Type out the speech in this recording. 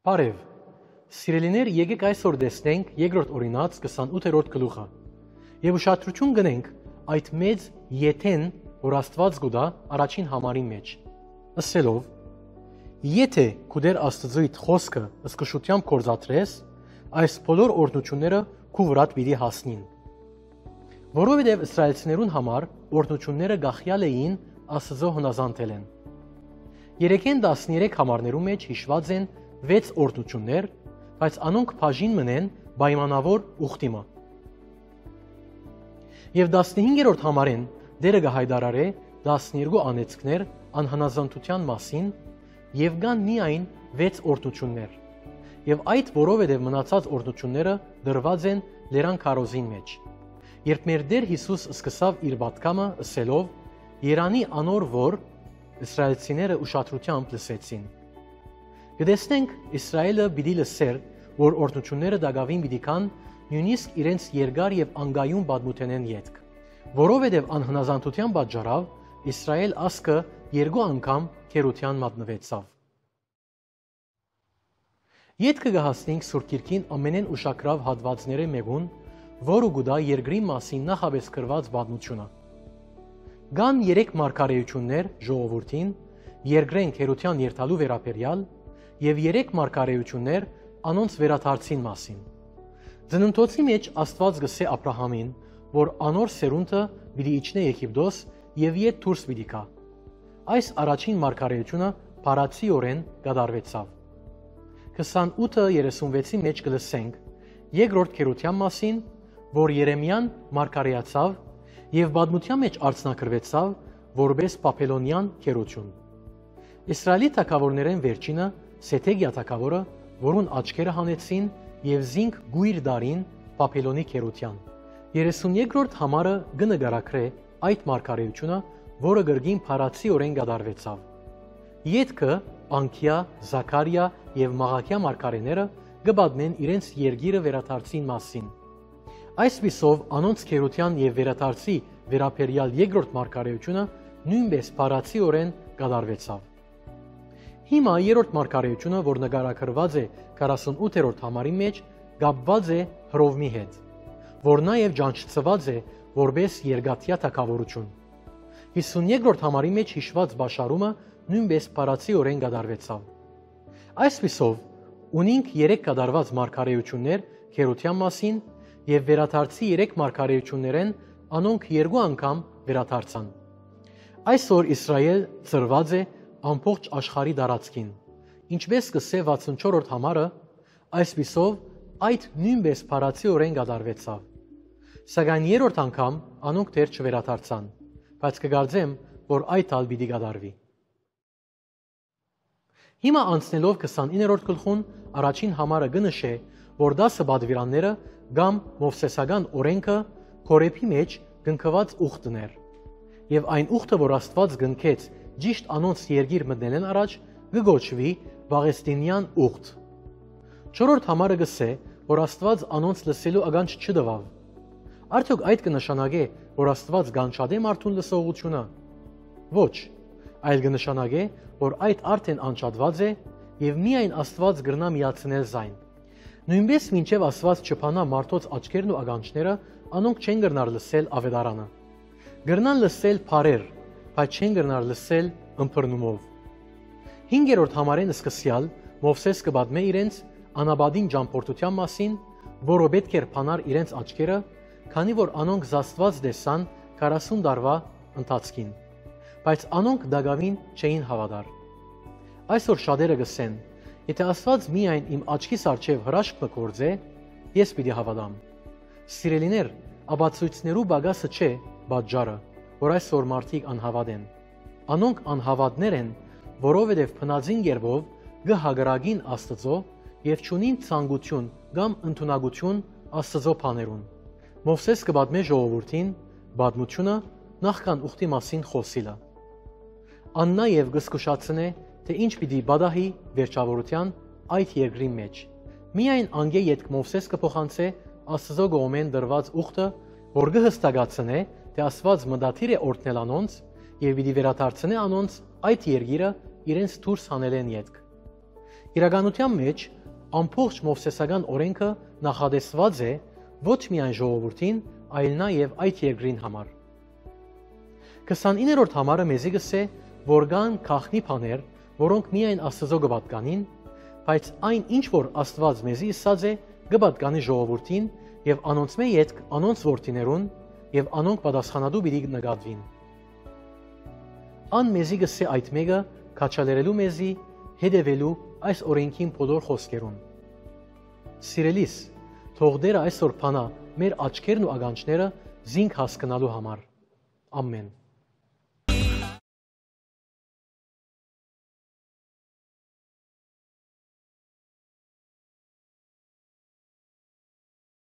Բարև, սիրելիներ, եկեք այսօր տեսնենք երկրորդ օրինաց 28-րդ գլուխը եւ ուշադրություն գնենք այդ մեծ եթեն, որ Աստված գուտա առաջին համարի մեջ, ասելով. Եթե քու դեր Աստծույթ խոսքը ըսկշությամբ կործատրես, այս բոլոր օրհնությունները քու վրա պիտի հասնին։ Որովհետեւ իսրայելցիներուն համար օրհնությունները գախյալ էին Աստծո հնազանդել են։ 3-13 համարներու մեջ հիշված են 6 օրհնություններ, բայց անոնք բաժին մնեն պայմանավոր ուխտիմը։ Եվ 15-րդ համարեն դերը կհայտարարե 12 անեծքներ անհնազանդության մասին եւ կան միայն 6 օրհնություններ։ Եվ այդ որովհետեւ մնացած օրհնությունները դրված են լերան քարոզին մեջ։ Երբ մեր Տեր Հիսուս սկսավ իր պատգամը ասելով. Երանի անոր որ իսրայելցիները ուշադրությամբ լսեցին։ Գտեսնենք Իսրայելը պիտի լսեր, որ օրհնությունները դակավին պիտի կան նույնիսկ իրենց երկար եւ անգայուն պատմութենեն ետք, որովհետեւ անհնազանդության պատճառով Իսրայել ազգը 2 անգամ քերության մատնվեցավ։ Ետքը կհասնենք Սուրբ Գիրքին ամենեն ուշագրավ հատվածների մեկուն, որը գուտա երկրի մասին նախապես գրված պատմությունը։ Կան 3 մարգարեություններ ժողովրդին, երկրեն քերության երթալու վերաբերյալ եւ 3 մարգարեություններ անոնց վերադարձին մասին։ Ծննդոցի մեջ Աստված գսե Աբրահամին, որ անոր սերունդը պիտի իջնե Եգիպտոս եւ իդ դուրս պիտի գա։ Այս առաջին մարգարեությունը բառացիորեն կատարվեցավ։ 28:36-ի մեջ կլսենք երկրորդ քերության մասին, որ Երեմիան մարգարեացավ եւ պատմության մեջ արձանագրվեցավ որպես Բաբելոնյան քերություն։ Իսրայելի թագավորներեն վերջինը Սեթեգիա թագավորը, որուն աչքերը հանեցին եւ զինք գույր դարին Բաբելոնի քերության։ 32-րդ համարը կնկարագրե այդ մարգարեությունը, որը գրգին բառացիորեն կատարվեցավ։ Ետքը Անկիա, Զաքարիա եւ Մաղաքիա մարգարեները կպատմեն իրենց երկիրը վերադարձին մասին։ Այսպիսով անոնց քերության եւ վերադարձի վերաբերյալ երկրորդ մարգարեությունը նույնպես բառացիորեն կատարվեցավ։ Հիմա երրորդ մարգարեությունը, որ նկարագրված է 48-րդ համարի մեջ, կապված է Հռովմի հետ, որ նաեւ ճանչծված է որպես երկաթյա թագավորություն։ 52-րդ համարի մեջ հիշված բաշարումը նույնպես բառացիորեն կատարվեցավ։ Այսպիսով ունենք 3 կատարված մարգարեություններ քերության մասին եւ վերադարձի 3 մարգարեություններեն անոնք 2 անգամ վերադարձան։ Այսօր Իսրայել ծրված է ամբողջ աշխարհի տարածքին, ինչպես կսե 64-րդ համարը, այսպիսով այդ նույնպես բառացիորեն կատարվեցավ։ Սակայն երրորդ անգամ անոնք դեռ չվերադարձան, բայց կգարձեմ, որ այդ ալ պիտի կատարվի։ Հիմա անցնելով 29-րդ գլխուն առաջին համարը կնշե, որ 10 պատվիրանները կամ Մովսեսական օրենքը Քորեփի մեջ գնքված ուխտներ, եւ այն ուխտը, որ Աստված գնքեց ճիշտ անոնց երկիր մտնելեն առաջ, կգոչվի Վաղեստինյան ուխտ։ 4-րդ համարը գսե, որ Աստված անոնց լսելու ականջ չտվավ։ Արդյոք այդ կնշանակե, որ Աստված գանչադե մարդուն լսողությունը։ Ոչ, այլ կնշանակե, որ այդ արդեն անջատված է եւ միայն Աստված գրնա միացնել զայն։ Նույնպես մինչև Աստված չփանա մարդոց աչքերն ու ականջները, անոնք չեն գրնար լսել ավետարանը։ Գրնան լսել փարեր, բայց չեն գրնար լսել ըմբռնումով։ 5-րդ համարեն սկսյալ Մովսես կպատմե իրենց անաբադին ճամփորդության մասին, որը պետք էր փանար իրենց աչքերը, քանի որ անոնք զաստված տեսան 40 տարվա ընթացքին, բայց անոնք դակավին չէին հավատար։ Այսօր շատերը գսեն. Եթե Աստված միայն իմ աչքիս առջև հրաշք կգործե, ես պիտի հավատամ։ Սիրելիներ, ապացույցներու բագասը չէ պատճառը, որ այսօր մարդիկ անհավատ են։ Անոնք անհավատներ են, որովհետև փնածին գերբով գհագրագին Աստծո եւ չունին ցանկություն կամ ընդունակություն Աստծո բաներուն։ Մովսես կպատմե ժողովրդին պատմությունը նախքան ուխտի մասին խոսիլը։ Աննա եւ գսկուշացնե, թե ինչ պիտի բադահի վերջավորության այդ երկրի մեջ։ Միայն անգե ետք Մովսես կփոխանցե Աստծո գոմեն դրված ուխտը, որ կհստակացնե, թե Աստված մտադիր է օրհնել անոնց եւ պիտի վերադարձնե անոնց այդ երկիրը իրենց դուրս հանելեն ետք։ Իրականության մեջ ամբողջ Մովսեսական օրենքը նախադեсված է ոչ միայն ժողովրդին, այլ նաև այդ երկրին համար։ 29-րդ համարը մեզի գսե, որ կան քաղաքնի բաներ, որոնք միայն Աստծո կպատկանին, բայց այն ինչ որ Աստված մեզի ասած է, կպատկանի ժողովրդին եւ անոնց հետ անոնց որդիներուն եւ անոնք պատասխանատու պիտի նկատվին։ Ան մեզի գսե այդ մեկը քաչալերելու մեզի հետևելու այս օրենքին բոլոր խոսքերուն։ Սիրելիս, թող Տերը այսօր փանա մեր աչքերն ու ականջները զինք հասկանալու համար։ Ամեն։